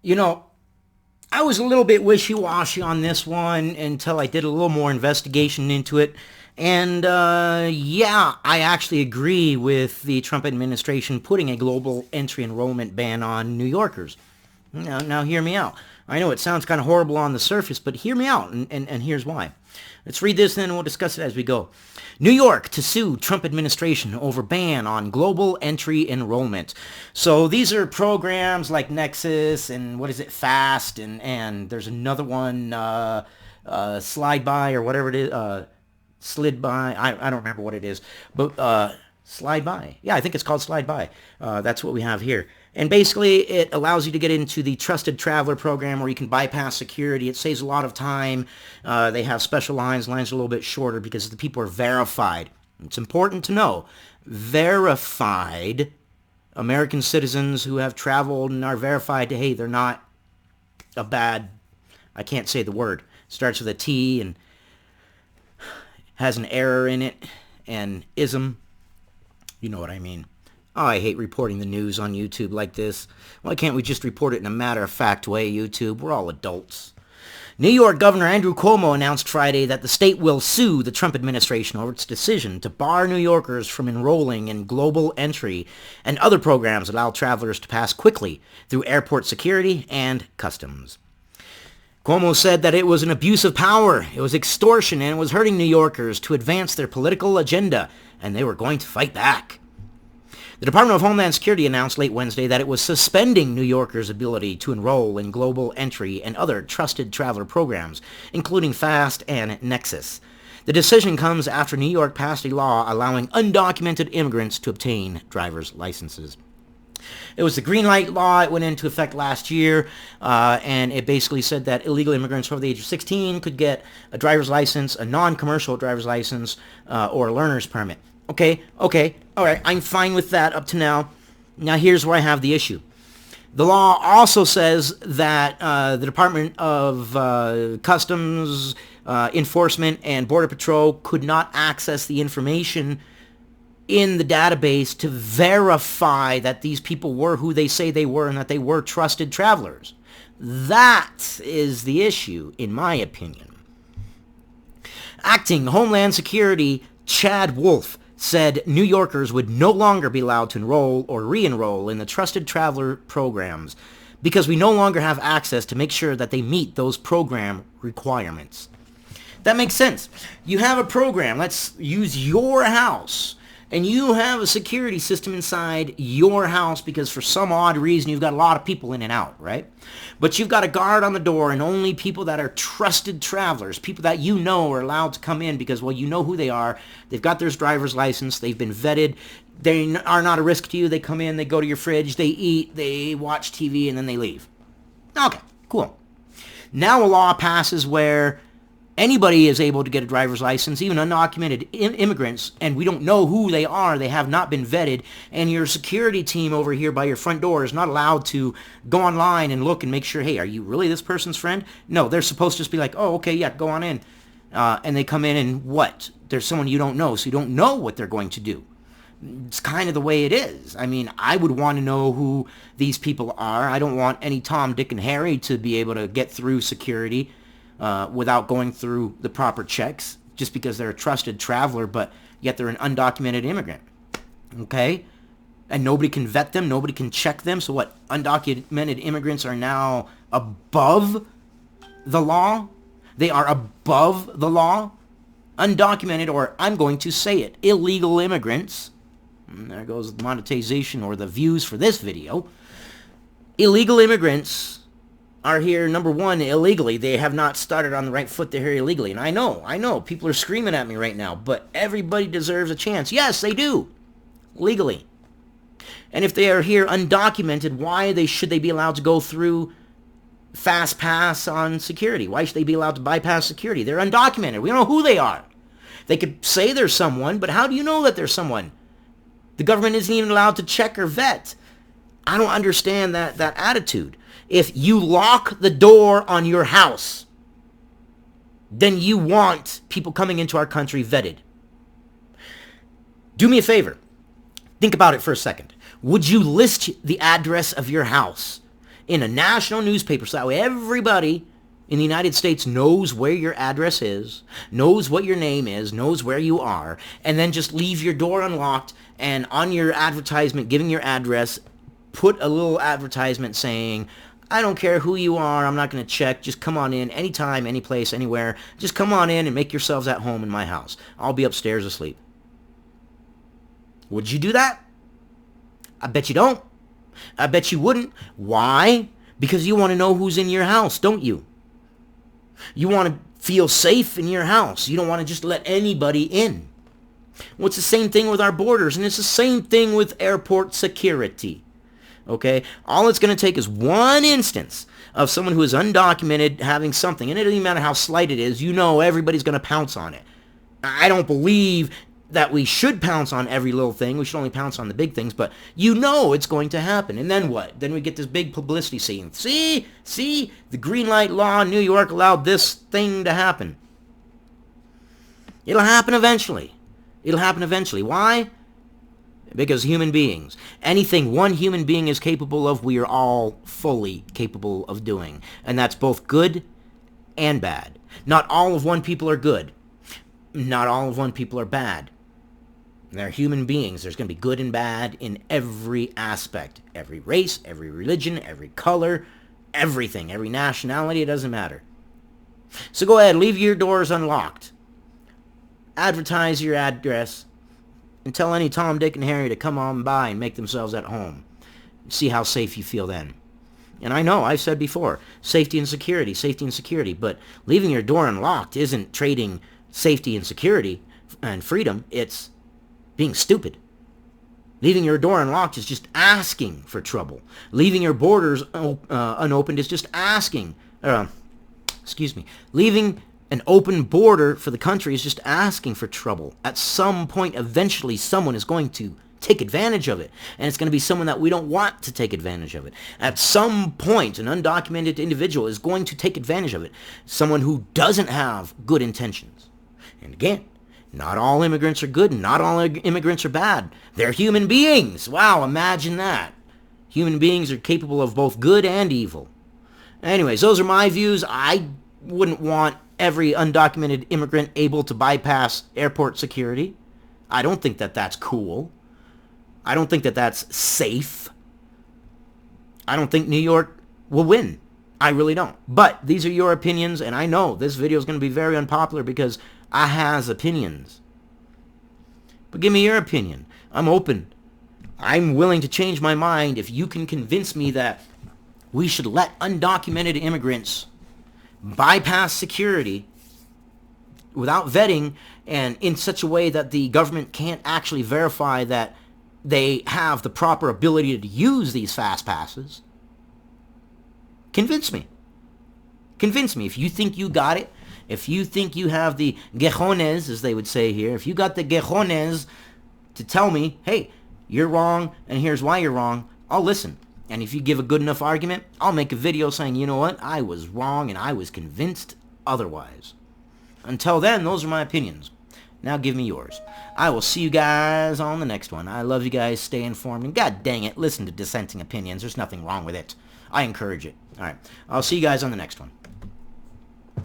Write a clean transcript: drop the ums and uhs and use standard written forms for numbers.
You know, I was a little bit wishy-washy on this one until I did a little more investigation into it. And yeah, I actually agree with the Trump administration putting a global entry enrollment ban on New Yorkers. Now hear me out. I know it sounds kind of horrible on the surface, but hear me out, and here's why. Let's read this and then we'll discuss it as we go. New York to sue Trump administration over ban on global entry enrollment. So these are programs like Nexus and what is it, Fast, and there's another one, Slide By or whatever it is, Slid By. I don't remember what it is, but Slide By. Yeah, I think it's called Slide By. That's what we have here. And basically, it allows you to get into the Trusted Traveler program where you can bypass security. It saves a lot of time. They have special lines. Lines are a little bit shorter because the people are verified. It's important to know. Verified American citizens who have traveled and are verified to, hey, they're not a bad, I can't say the word. Starts with a T and has an error in it and ism. You know what I mean. Oh, I hate reporting the news on YouTube like this. Why can't we just report it in a matter-of-fact way, YouTube? We're all adults. New York Governor Andrew Cuomo announced Friday that the state will sue the Trump administration over its decision to bar New Yorkers from enrolling in global entry and other programs that allow travelers to pass quickly through airport security and customs. Cuomo said that it was an abuse of power, it was extortion, and it was hurting New Yorkers to advance their political agenda, and they were going to fight back. The Department of Homeland Security announced late Wednesday that it was suspending New Yorkers' ability to enroll in global entry and other trusted traveler programs, including FAST and Nexus. The decision comes after New York passed a law allowing undocumented immigrants to obtain driver's licenses. It was the green light law. It went into effect last year, and it basically said that illegal immigrants over the age of 16 could get a driver's license, a non-commercial driver's license, or a learner's permit. Okay, all right, I'm fine with that up to now. Now here's where I have the issue. The law also says that the Department of Customs Enforcement and Border Patrol could not access the information in the database to verify that these people were who they say they were and that they were trusted travelers. That is the issue, in my opinion. Acting Homeland Security Chad Wolf said New Yorkers would no longer be allowed to enroll or re-enroll in the Trusted Traveler programs because we no longer have access to make sure that they meet those program requirements. That makes sense. You have a program, let's use your house, and you have a security system inside your house because for some odd reason you've got a lot of people in and out, right? But you've got a guard on the door and only people that are trusted travelers, people that you know are allowed to come in because, well, you know who they are. They've got their driver's license. They've been vetted. They are not a risk to you. They come in, they go to your fridge, they eat, they watch TV, and then they leave. Okay, cool. Now a law passes where anybody is able to get a driver's license, even undocumented immigrants, and we don't know who they are. They have not been vetted, and your security team over here by your front door is not allowed to go online and look and make sure, hey, are you really this person's friend? No, they're supposed to just be like, oh, okay, yeah, go on in. And they come in and what? There's someone you don't know, so you don't know what they're going to do. It's kind of the way it is. I mean, I would want to know who these people are. I don't want any Tom, Dick, and Harry to be able to get through security without going through the proper checks just because they're a trusted traveler, but yet they're an undocumented immigrant. Okay? And nobody can vet them. Nobody can check them. So what? Undocumented immigrants are now above the law? They are above the law? Undocumented, or I'm going to say it, illegal immigrants. And there goes the monetization or the views for this video. Illegal immigrants are here, number one, illegally. They have not started on the right foot. They're here illegally. And I know, people are screaming at me right now, but everybody deserves a chance. Yes, they do. Legally. And if they are here undocumented, why should they be allowed to go through fast pass on security? Why should they be allowed to bypass security? They're undocumented. We don't know who they are. They could say they're someone, but how do you know that they're someone? The government isn't even allowed to check or vet. I don't understand that attitude. If you lock the door on your house, then you want people coming into our country vetted. Do me a favor. Think about it for a second. Would you list the address of your house in a national newspaper so that way everybody in the United States knows where your address is, knows what your name is, knows where you are, and then just leave your door unlocked, and on your advertisement giving your address, put a little advertisement saying, I don't care who you are, I'm not going to check, just come on in anytime, any place, anywhere, just come on in and make yourselves at home in my house. I'll be upstairs asleep. Would you do that? I bet you don't. I bet you wouldn't. Why? Because you want to know who's in your house, don't you? You want to feel safe in your house. You don't want to just let anybody in. Well, it's the same thing with our borders, and it's the same thing with airport security. Okay? All it's going to take is one instance of someone who is undocumented having something, and it doesn't even matter how slight it is, you know everybody's going to pounce on it. I don't believe that we should pounce on every little thing. We should only pounce on the big things, but you know it's going to happen. And then what? Then we get this big publicity scene. See, the green light law in New York allowed this thing to happen. It'll happen eventually. It'll happen eventually. Why? Because human beings. Anything one human being is capable of, we are all fully capable of doing. And that's both good and bad. Not all of one people are good. Not all of one people are bad. They're human beings. There's going to be good and bad in every aspect. Every race, every religion, every color, everything. Every nationality, it doesn't matter. So go ahead, leave your doors unlocked. Advertise your address. And tell any Tom, Dick, and Harry to come on by and make themselves at home. See how safe you feel then. And I know, I've said before, safety and security. But leaving your door unlocked isn't trading safety and security and freedom. It's being stupid. Leaving your door unlocked is just asking for trouble. Leaving your borders unopened is just asking. Leaving an open border for the country is just asking for trouble. At some point, eventually, someone is going to take advantage of it. And it's going to be someone that we don't want to take advantage of it. At some point, an undocumented individual is going to take advantage of it. Someone who doesn't have good intentions. And again, not all immigrants are good and not all immigrants are bad. They're human beings. Wow, imagine that. Human beings are capable of both good and evil. Anyways, those are my views. I wouldn't want every undocumented immigrant able to bypass airport security. I don't think that that's cool. I don't think that that's safe. I don't think New York will win. I really don't. But these are your opinions, and I know this video is going to be very unpopular because I has opinions. But give me your opinion. I'm open. I'm willing to change my mind if you can convince me that we should let undocumented immigrants bypass security without vetting and in such a way that the government can't actually verify that they have the proper ability to use these fast passes. Convince me. Convince me. If you think you got it, if you think you have the gejones, as they would say here, if you got the gejones to tell me, hey, you're wrong and here's why you're wrong, I'll listen. And if you give a good enough argument, I'll make a video saying, you know what, I was wrong and I was convinced otherwise. Until then, those are my opinions. Now give me yours. I will see you guys on the next one. I love you guys. Stay informed. And God dang it, listen to dissenting opinions. There's nothing wrong with it. I encourage it. All right. I'll see you guys on the next one.